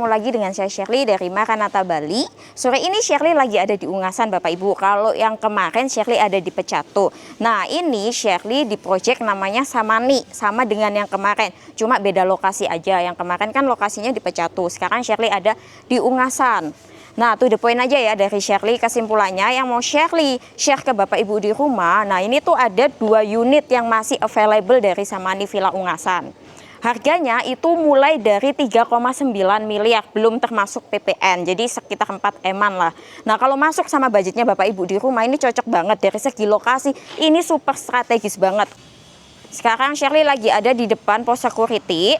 ketemu lagi dengan saya Shirley dari Maranatha Bali. Sore ini Shirley lagi ada di Ungasan Bapak Ibu. Kalau yang kemarin Shirley ada di Pecatu. Nah ini Shirley di project namanya Samani, sama dengan yang kemarin. Cuma beda lokasi aja. Yang kemarin kan lokasinya di Pecatu. Sekarang Shirley ada di Ungasan. Nah, to the point aja ya dari Shirley, kesimpulannya yang mau Shirley share ke Bapak Ibu di rumah. Nah, ini tuh ada 2 unit yang masih available dari Samani Villa Ungasan. Harganya itu mulai dari 3,9 miliar, belum termasuk PPN, jadi sekitar 4 M-an lah. Nah, kalau masuk sama budgetnya Bapak Ibu di rumah, ini cocok banget dari segi lokasi, ini super strategis banget. Sekarang Shirley lagi ada di depan pos security.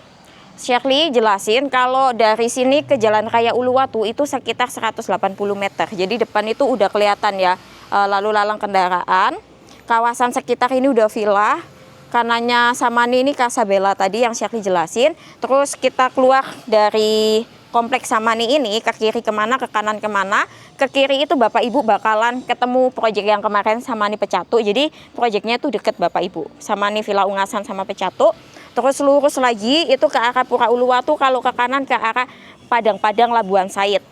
Shirley jelasin kalau dari sini ke Jalan Raya Uluwatu itu sekitar 180 meter. Jadi depan itu udah kelihatan ya lalu lalang kendaraan. Kawasan sekitar ini udah villa. Kanannya Samani ini Casabella tadi yang Shirley jelasin. Terus kita keluar dari kompleks Samani ini ke kiri kemana, ke kanan kemana. Ke kiri itu Bapak Ibu bakalan ketemu proyek yang kemarin Samani Pecatu. Jadi proyeknya itu deket Bapak Ibu. Samani Villa Ungasan sama Pecatu. Terus lurus lagi itu ke arah Pura Uluwatu, kalau ke kanan ke arah Padang-Padang Labuan Said.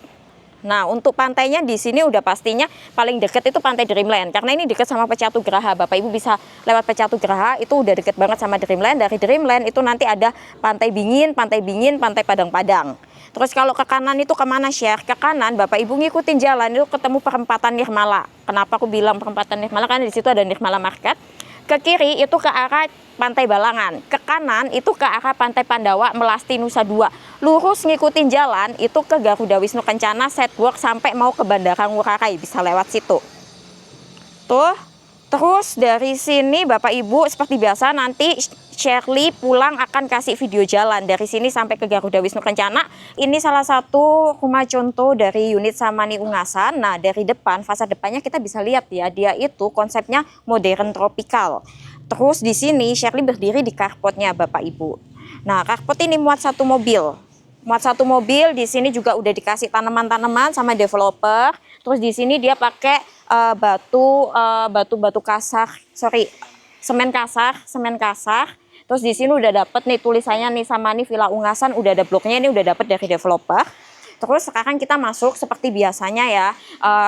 Nah, untuk pantainya di sini udah pastinya paling deket itu Pantai Dreamland. Karena ini deket sama Pecatu Geraha. Bapak Ibu bisa lewat Pecatu Geraha, itu udah deket banget sama Dreamland. Dari Dreamland itu nanti ada Pantai Bingin, Pantai Padang-Padang. Terus kalau ke kanan itu kemana share? Ke kanan Bapak Ibu ngikutin jalan itu ketemu perempatan Nirmala. Kenapa aku bilang perempatan Nirmala? Karena di situ ada Nirmala Market. Ke kiri itu ke arah Pantai Balangan, ke kanan itu ke arah Pantai Pandawa, Melasti, Nusa Dua. Lurus ngikutin jalan itu ke Garuda Wisnu Kencana, Setwork sampai mau ke Bandara Ngurah Rai, bisa lewat situ. Tuh, terus dari sini Bapak Ibu seperti biasa nanti Shirley pulang akan kasih video jalan dari sini sampai ke Garuda Wisnu Kencana. Ini salah satu rumah contoh dari unit Samani Ungasan. Nah, dari depan, fasad depannya kita bisa lihat ya, dia itu konsepnya modern tropikal. Terus di sini Shirley berdiri di carportnya Bapak Ibu. Nah, carport ini muat 1 mobil. Muat 1 mobil, di sini juga udah dikasih tanaman-tanaman sama developer. Terus di sini dia pakai batu kasar, semen kasar. Terus di sini udah dapet nih tulisannya nih Samani Villa Ungasan, udah ada bloknya, ini udah dapet dari developer. Terus sekarang kita masuk seperti biasanya ya,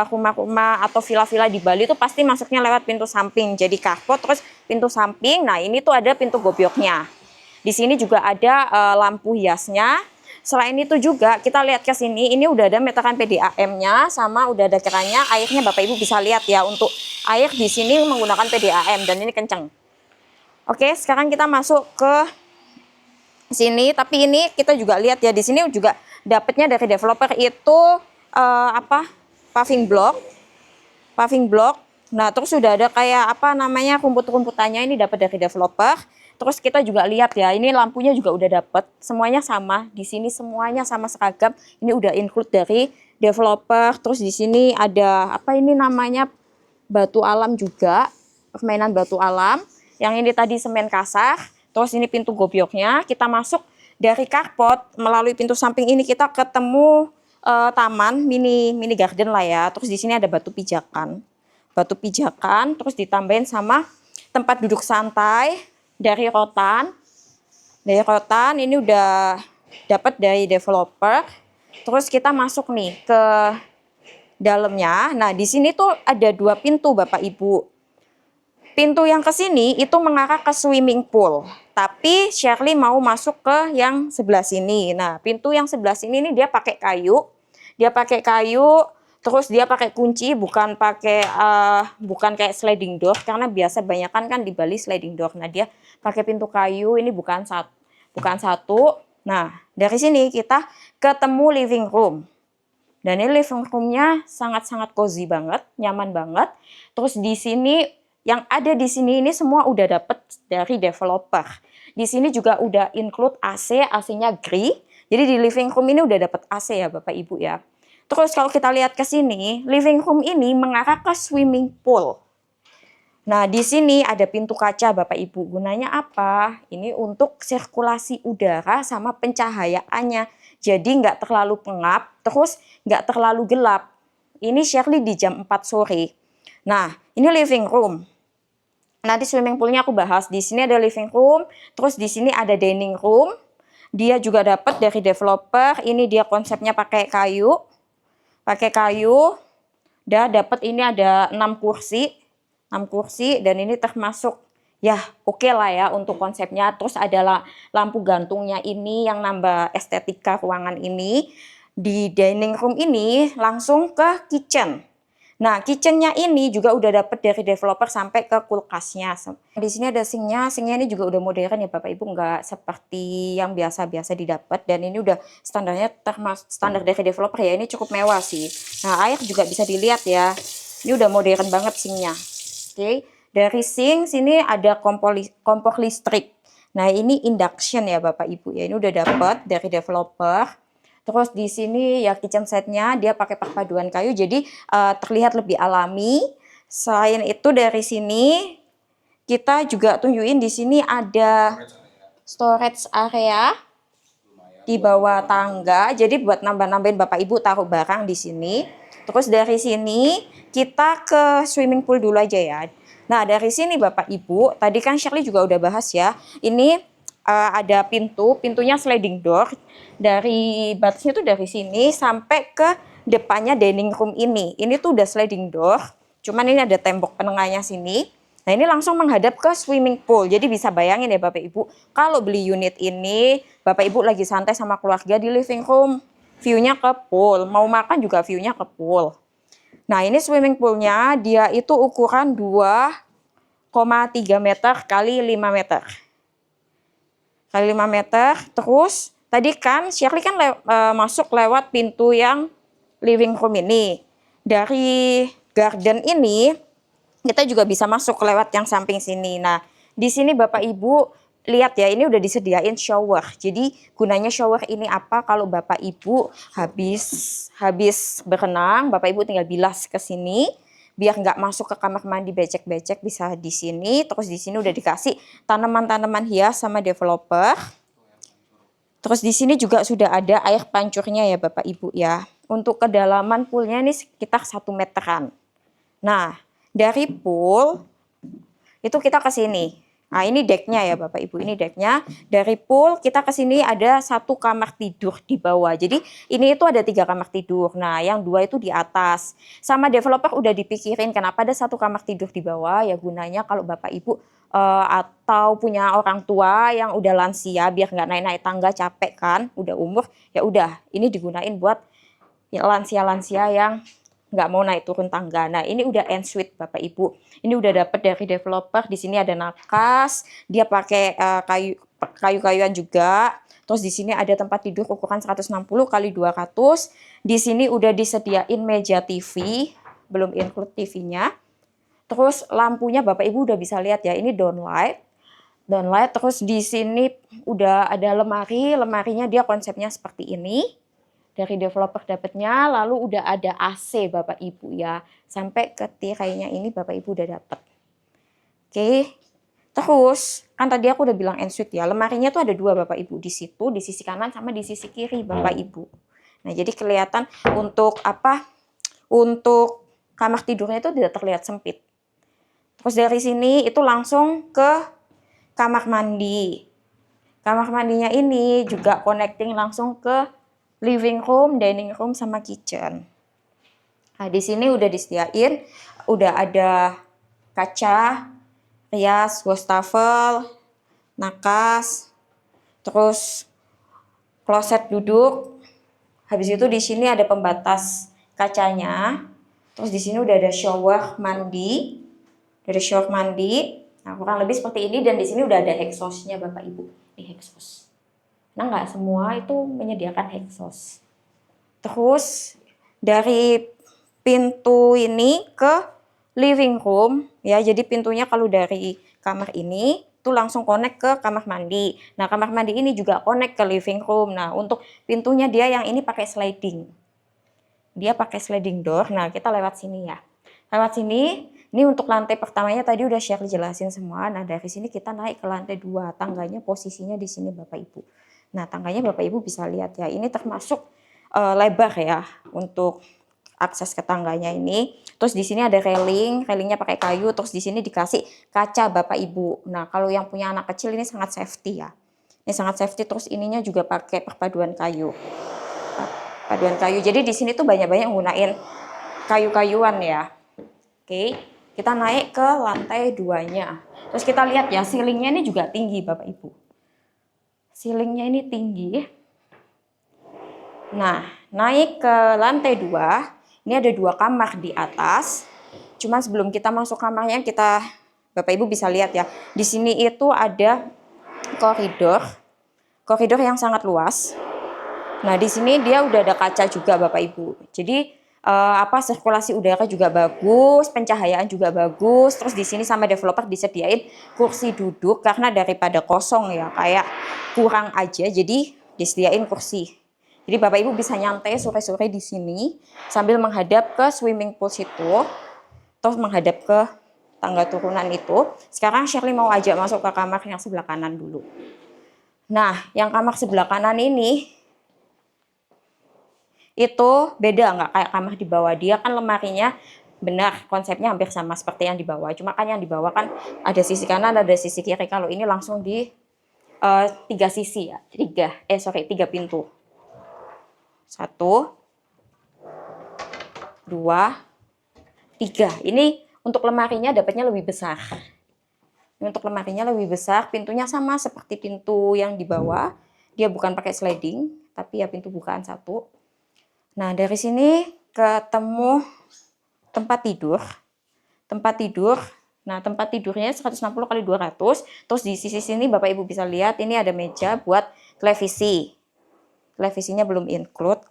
rumah-rumah atau villa-villa di Bali itu pasti masuknya lewat pintu samping. Jadi carport terus pintu samping. Nah ini tuh ada pintu gobyoknya. Di sini juga ada lampu hiasnya. Selain itu juga kita lihat ke sini, ini udah ada meteran PDAM-nya sama udah ada kerannya. Airnya Bapak Ibu bisa lihat ya, untuk air di sini menggunakan PDAM dan ini kenceng. Oke, sekarang kita masuk ke sini, tapi ini kita juga lihat ya, di sini juga dapatnya dari developer itu paving block. Nah, terus sudah ada kayak rumput-rumputannya ini dapat dari developer. Terus kita juga lihat ya, ini lampunya juga udah dapat, semuanya sama. Di sini semuanya sama seragam. Ini udah include dari developer. Terus di sini ada batu alam juga, permainan batu alam. Yang ini tadi semen kasar, terus ini pintu gobyoknya. Kita masuk dari carport melalui pintu samping ini kita ketemu taman mini garden lah ya. Terus di sini ada batu pijakan, terus ditambahin sama tempat duduk santai dari rotan. Ini udah dapat dari developer. Terus kita masuk nih ke dalamnya. Nah di sini tuh ada 2 pintu Bapak Ibu. Pintu yang ke sini itu mengarah ke swimming pool. Tapi Shirley mau masuk ke yang sebelah sini. Nah, pintu yang sebelah sini ini dia pakai kayu. Terus dia pakai kunci, bukan kayak sliding door, karena biasa banyakan kan di Bali sliding door. Nah, dia pakai pintu kayu, ini bukan satu. Nah, dari sini kita ketemu living room. Dan ini living roomnya sangat-sangat cozy banget, nyaman banget. Terus di sini yang ada di sini ini semua udah dapet dari developer. Di sini juga udah include AC, AC-nya Gree. Jadi di living room ini udah dapet AC ya Bapak Ibu ya. Terus kalau kita lihat ke sini, living room ini mengarah ke swimming pool. Nah, di sini ada pintu kaca Bapak Ibu. Gunanya apa? Ini untuk sirkulasi udara sama pencahayaannya. Jadi nggak terlalu pengap, terus nggak terlalu gelap. Ini Shirley di jam 4 sore. Nah, ini living room. Nanti swimming poolnya aku bahas. Di sini ada living room, terus di sini ada dining room. dia juga dapat dari developer. Ini dia konsepnya pakai kayu. Pakai kayu. Udah dapat ini ada 6 kursi. 6 kursi dan ini termasuk ya oke lah ya untuk konsepnya. Terus ada lampu gantungnya ini yang nambah estetika ruangan ini. Di dining room ini langsung ke kitchen. Nah, kitchennya ini juga udah dapet dari developer sampai ke kulkasnya. Di sini ada sinknya. Sinknya ini juga udah modern ya Bapak Ibu, nggak seperti yang biasa-biasa didapat. Dan ini udah standarnya termasuk standar dari developer ya. Ini cukup mewah sih. Nah, air juga bisa dilihat ya. Ini udah modern banget sinknya. Oke, dari sink sini ada kompor listrik. Nah, ini induction ya Bapak Ibu ya. Ini udah dapet dari developer. Terus di sini ya kitchen setnya dia pakai perpaduan kayu jadi terlihat lebih alami. Selain itu dari sini kita juga tunjukin di sini ada storage area di bawah tangga. Jadi buat nambah-nambahin Bapak Ibu taruh barang di sini. Terus dari sini kita ke swimming pool dulu aja ya. Nah dari sini Bapak Ibu, tadi kan Shirley juga udah bahas ya. Ini ada pintunya sliding door. Dari batasnya tuh dari sini sampai ke depannya dining room ini. Ini tuh udah sliding door. Cuman ini ada tembok penengahnya sini. Nah ini langsung menghadap ke swimming pool. Jadi bisa bayangin ya Bapak Ibu, kalau beli unit ini, Bapak Ibu lagi santai sama keluarga di living room, view-nya ke pool. Mau makan juga view-nya ke pool. Nah ini swimming poolnya, dia itu ukuran 2,3 meter kali 5 meter. Kali 5 meter, terus tadi kan Shirley kan masuk lewat pintu yang living room ini. Dari garden ini kita juga bisa masuk lewat yang samping sini. Nah, di sini Bapak Ibu lihat ya, ini udah disediain shower. Jadi gunanya shower ini apa? Kalau Bapak Ibu habis berenang, Bapak Ibu tinggal bilas ke sini. Biar nggak masuk ke kamar mandi becek-becek bisa di sini. Terus di sini udah dikasih tanaman-tanaman hias sama developer. Terus di sini juga sudah ada air pancurnya ya Bapak Ibu ya. Untuk kedalaman poolnya ini sekitar 1 meteran. Nah, dari pool itu kita ke sini. Nah, ini decknya ya Bapak Ibu, ini decknya. Dari pool kita ke sini ada 1 kamar tidur di bawah. Jadi ini itu ada 3 kamar tidur. Nah, yang 2 itu di atas. Sama developer udah dipikirin kenapa ada 1 kamar tidur di bawah. Ya gunanya kalau Bapak Ibu atau punya orang tua yang udah lansia biar nggak naik-naik tangga capek kan, udah umur, ya udah ini digunain buat ya, lansia-lansia yang nggak mau naik turun tangga. Nah ini udah ensuite Bapak Ibu. Ini udah dapet dari developer. Di sini ada nakas. Dia pakai kayu-kayuan juga. Terus di sini ada tempat tidur ukuran 160 kali 200. Di sini udah disediain meja TV, belum include TV-nya. Terus lampunya Bapak Ibu udah bisa lihat ya. Ini downlight. Downlight. Terus di sini udah ada lemari. Lemarinya dia konsepnya seperti ini. Dari developer dapatnya, lalu udah ada AC Bapak Ibu ya. Sampai ke tirainya ini Bapak Ibu udah dapat. Oke. Terus, kan tadi aku udah bilang ensuite ya. Lemarinya tuh ada 2 Bapak Ibu. Di situ, di sisi kanan sama di sisi kiri Bapak Ibu. Nah, jadi kelihatan untuk apa? Untuk kamar tidurnya itu tidak terlihat sempit. Terus dari sini itu langsung ke kamar mandi. Kamar mandinya ini juga connecting langsung ke living room, dining room, sama kitchen. Nah, di sini udah disediain, udah ada kaca, rias, wastafel, nakas, terus kloset duduk. Habis itu di sini ada pembatas kacanya. Terus di sini udah ada shower mandi. Dari shower mandi. Nah, kurang lebih seperti ini dan di sini udah ada exhaust-nya Bapak Ibu. Ini exhaust. Nah, nggak semua itu menyediakan exhaust. Terus dari pintu ini ke living room ya. Jadi pintunya kalau dari kamar ini tuh langsung connect ke kamar mandi. Nah, kamar mandi ini juga connect ke living room. Nah, untuk pintunya dia yang ini pakai sliding. Dia pakai sliding door. Nah, kita lewat sini ya. Lewat sini, ini untuk lantai pertamanya tadi udah Shirley jelasin semua. Nah, dari sini kita naik ke lantai 2. Tangganya posisinya di sini Bapak Ibu. Nah, tangganya Bapak Ibu bisa lihat ya. Ini termasuk lebar ya untuk akses ke tangganya ini. Terus di sini ada railingnya pakai kayu. Terus di sini dikasih kaca Bapak Ibu. Nah, kalau yang punya anak kecil ini sangat safety ya. Ini sangat safety, terus ininya juga pakai perpaduan kayu. Paduan kayu. Jadi di sini tuh banyak-banyak menggunakan kayu-kayuan ya. Oke, kita naik ke lantai 2-nya. Terus kita lihat ya, ceilingnya ini juga tinggi Bapak Ibu. Ceilingnya ini tinggi. Nah, naik ke lantai 2, ini ada 2 kamar di atas. Cuman sebelum kita masuk kamarnya, Bapak Ibu bisa lihat ya. Di sini itu ada koridor yang sangat luas. Nah, di sini dia udah ada kaca juga Bapak Ibu. Jadi sirkulasi udara juga bagus, pencahayaan juga bagus. Terus di sini sama developer disediain kursi duduk karena daripada kosong ya, kayak kurang aja. Jadi disediain kursi. Jadi Bapak Ibu bisa nyantai sore-sore di sini sambil menghadap ke swimming pool situ, terus menghadap ke tangga turunan itu. Sekarang Shirley mau ajak masuk ke kamar yang sebelah kanan dulu. Nah, yang kamar sebelah kanan ini itu beda, nggak kayak kamar di bawah. Dia kan lemarinya benar konsepnya hampir sama seperti yang di bawah. Cuma kan yang di bawah kan ada sisi kanan, ada sisi kiri. Kalau ini langsung di 3 sisi ya, 3 pintu. 1, 2, 3. Ini untuk lemarinya dapatnya lebih besar. Untuk lemarinya lebih besar, pintunya sama seperti pintu yang di bawah. Dia bukan pakai sliding, tapi ya pintu bukaan 1. Nah, dari sini ketemu tempat tidur. Nah, tempat tidurnya 160 kali 200. Terus di sisi sini Bapak Ibu bisa lihat ini ada meja buat televisi. Televisinya belum include.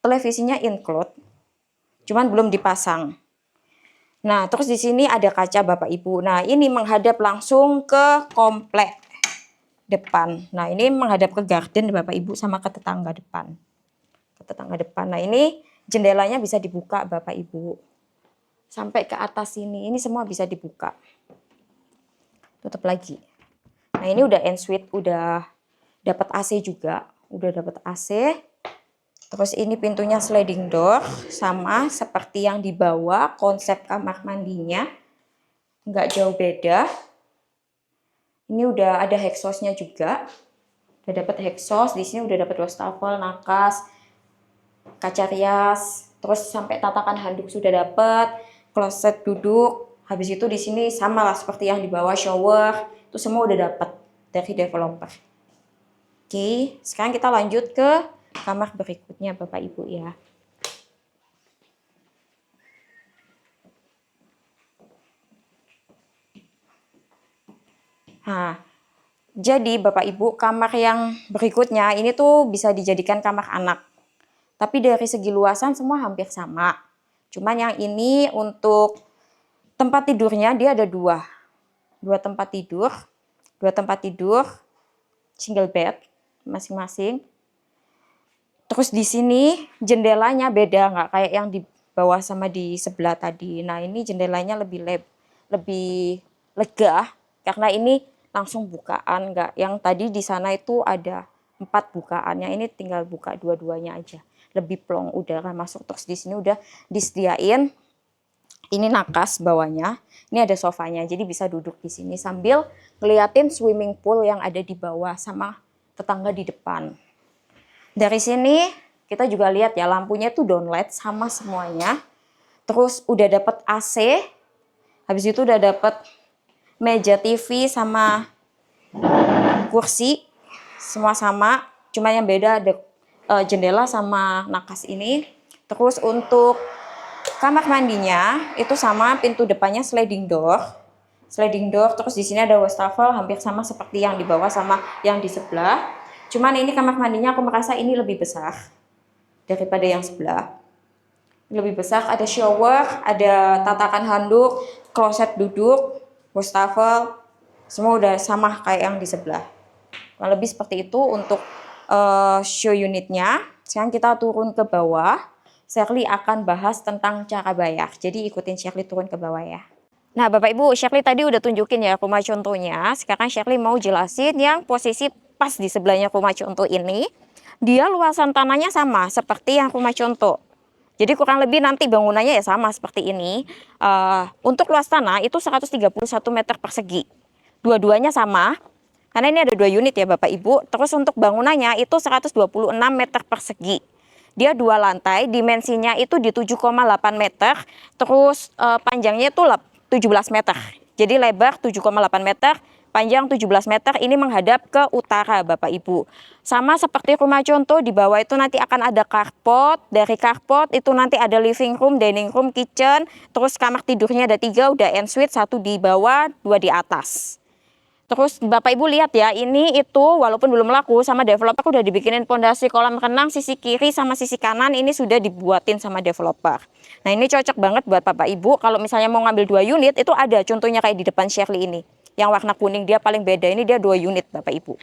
Televisinya include. Cuman belum dipasang. Nah, terus di sini ada kaca Bapak Ibu. Nah, ini menghadap langsung ke komplek depan. Nah, ini menghadap ke garden Bapak Ibu sama ke tetangga depan. Nah, ini jendelanya bisa dibuka Bapak Ibu. Sampai ke atas sini. Ini semua bisa dibuka. Tutup lagi. Nah, ini udah ensuite, udah dapat AC juga. Terus ini pintunya sliding door, sama seperti yang di bawah, konsep kamar mandinya nggak jauh beda. Ini udah ada exhaust-nya juga, udah dapat exhaust. Di sini udah dapat wastafel, nakas, kaca rias, terus sampai tatakan handuk sudah dapat, kloset duduk. Habis itu di sini sama lah seperti yang di bawah, shower, itu semua udah dapat dari developer. Oke, sekarang kita lanjut ke kamar berikutnya Bapak Ibu ya. Nah, jadi Bapak Ibu, kamar yang berikutnya ini tuh bisa dijadikan kamar anak. Tapi dari segi luasan semua hampir sama. Cuman yang ini untuk tempat tidurnya dia ada 2 tempat tidur. 2 tempat tidur single bed masing-masing. Terus di sini jendelanya beda, nggak kayak yang di bawah sama di sebelah tadi. Nah, ini jendelanya lebih lega karena ini langsung bukaan, nggak yang tadi di sana itu ada 4 bukaan. Yang ini tinggal buka dua-duanya aja. Lebih plong udara masuk. Terus di sini udah disediain ini nakas bawahnya. Ini ada sofanya, jadi bisa duduk di sini sambil ngeliatin swimming pool yang ada di bawah sama tetangga di depan. Dari sini kita juga lihat ya, lampunya tuh downlight sama semuanya. Terus udah dapat AC. Habis itu udah dapat meja TV sama kursi. Semua sama, cuma yang beda ada jendela sama nakas ini. Terus untuk kamar mandinya itu sama, pintu depannya sliding door. Terus di sini ada wastafel hampir sama seperti yang di bawah sama yang di sebelah. Cuman ini kamar mandinya aku merasa ini lebih besar daripada yang sebelah. Lebih besar, ada shower, ada tatakan handuk, kloset duduk, wastafel, semua udah sama kayak yang di sebelah. Kurang lebih seperti itu untuk show unitnya. Sekarang kita turun ke bawah. Shirley akan bahas tentang cara bayar. Jadi ikutin Shirley turun ke bawah ya. Nah Bapak Ibu, Shirley tadi udah tunjukin ya rumah contohnya. Sekarang Shirley mau jelasin yang posisi pas di sebelahnya rumah contoh ini. Dia luasan tanahnya sama seperti yang rumah contoh. Jadi kurang lebih nanti bangunannya ya sama seperti ini. Untuk luas tanah itu 131 meter persegi. Dua-duanya sama. Karena ini ada 2 unit ya Bapak Ibu. Terus untuk bangunannya itu 126 meter persegi. Dia 2 lantai, dimensinya itu di 7,8 meter. Terus panjangnya itu 17 meter. Jadi lebar 7,8 meter, panjang 17 meter, ini menghadap ke utara Bapak Ibu. Sama seperti rumah contoh, di bawah itu nanti akan ada carport. Dari carport itu nanti ada living room, dining room, kitchen. Terus kamar tidurnya ada 3, udah ensuite, 1 di bawah, 2 di atas. Terus Bapak Ibu lihat ya, ini itu walaupun belum laku, sama developer udah dibikinin pondasi kolam renang sisi kiri sama sisi kanan, ini sudah dibuatin sama developer. Nah ini cocok banget buat Bapak Ibu kalau misalnya mau ngambil 2 unit, itu ada contohnya kayak di depan Shirley ini. Yang warna kuning dia paling beda, ini dia 2 unit Bapak Ibu.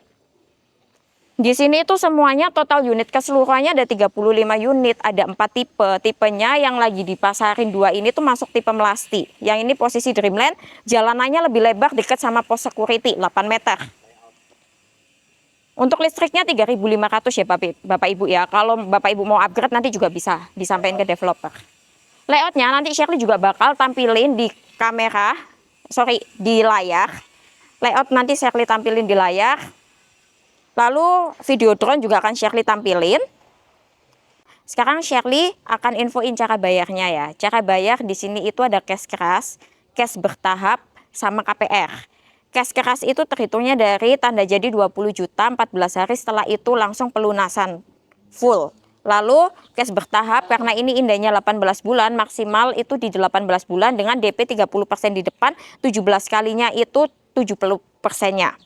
Di sini itu semuanya total unit keseluruhannya ada 35 unit, ada 4 tipe. Tipenya yang lagi dipasarin 2 ini tuh masuk tipe melasti. Yang ini posisi Dreamland, jalanannya lebih lebar dekat sama pos security 8 meter. Untuk listriknya 3.500 ya Bapak Ibu ya. Kalau Bapak Ibu mau upgrade nanti juga bisa disampaikan ke developer. Layoutnya nanti Shirley juga bakal tampilin di kamera, di layar. Layout nanti Shirley tampilin di layar. Lalu video drone juga akan Shirley tampilin. Sekarang Shirley akan infoin cara bayarnya ya. Cara bayar di sini itu ada cash keras, cash bertahap, sama KPR. Cash keras itu terhitungnya dari tanda jadi 20 juta 14 hari, setelah itu langsung pelunasan full. Lalu cash bertahap karena ini indahnya 18 bulan, maksimal itu di 18 bulan dengan DP 30% di depan, 17 kalinya itu 70%-nya.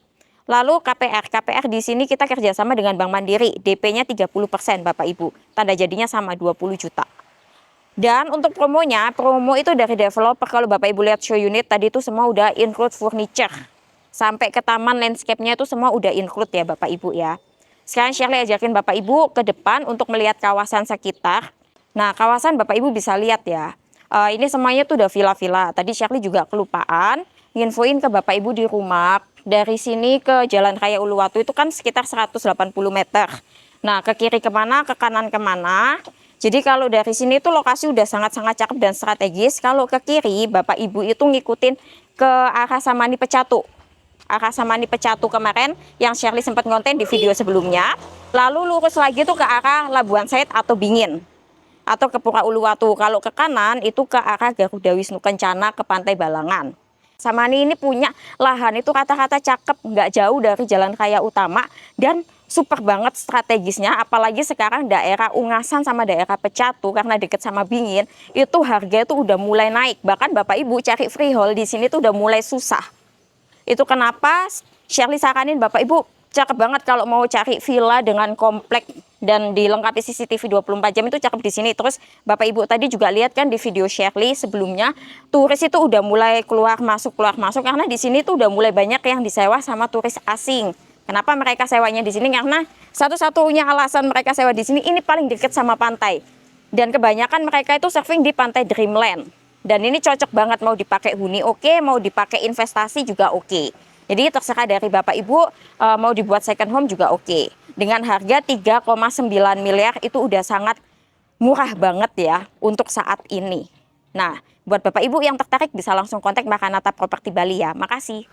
Lalu KPR di sini kita kerjasama dengan Bank Mandiri, DP-nya 30% Bapak Ibu, tanda jadinya sama 20 juta. Dan untuk promonya, promo itu dari developer. Kalau Bapak Ibu lihat show unit tadi itu semua udah include furniture. Sampai ke taman landscape-nya itu semua udah include ya Bapak Ibu ya. Sekarang Shirley ajakin Bapak Ibu ke depan untuk melihat kawasan sekitar. Nah kawasan Bapak Ibu bisa lihat ya. Ini semuanya tuh udah villa-villa. Tadi Shirley juga kelupaan nginfoin ke Bapak Ibu di rumah. Dari sini ke Jalan Raya Uluwatu itu kan sekitar 180 meter. Nah ke kiri kemana, ke kanan kemana. Jadi kalau dari sini tuh lokasi udah sangat-sangat cakep dan strategis. Kalau ke kiri Bapak Ibu itu ngikutin ke arah Samani Pecatu. Arah Samani Pecatu kemarin yang Shirley sempat ngonten di video sebelumnya. Lalu lurus lagi tuh ke arah Labuan Said atau Bingin. Atau ke Pura Uluwatu. Kalau ke kanan itu ke arah Garuda Wisnu Kencana ke Pantai Balangan. Samani ini punya lahan itu kata-kata cakep, nggak jauh dari jalan raya utama dan super banget strategisnya. Apalagi sekarang daerah Ungasan sama daerah Pecatu karena deket sama Bingin itu harga itu udah mulai naik. Bahkan Bapak Ibu cari freehold di sini tuh udah mulai susah. Itu kenapa Shirley saranin Bapak Ibu cakep banget kalau mau cari villa dengan komplek dan dilengkapi CCTV 24 jam itu cakep di sini. Terus Bapak Ibu tadi juga lihat kan di video Shirley sebelumnya, turis itu udah mulai keluar masuk karena di sini tuh udah mulai banyak yang disewa sama turis asing. Kenapa mereka sewanya di sini? Karena satu-satunya alasan mereka sewa di sini ini paling dekat sama pantai. Dan kebanyakan mereka itu surfing di pantai Dreamland. Dan ini cocok banget mau dipakai huni oke, mau dipakai investasi juga oke. Jadi terserah dari Bapak Ibu mau dibuat second home juga oke. Dengan harga 3,9 miliar itu udah sangat murah banget ya untuk saat ini. Nah, buat Bapak Ibu yang tertarik bisa langsung kontak Makanata Property Bali ya. Makasih.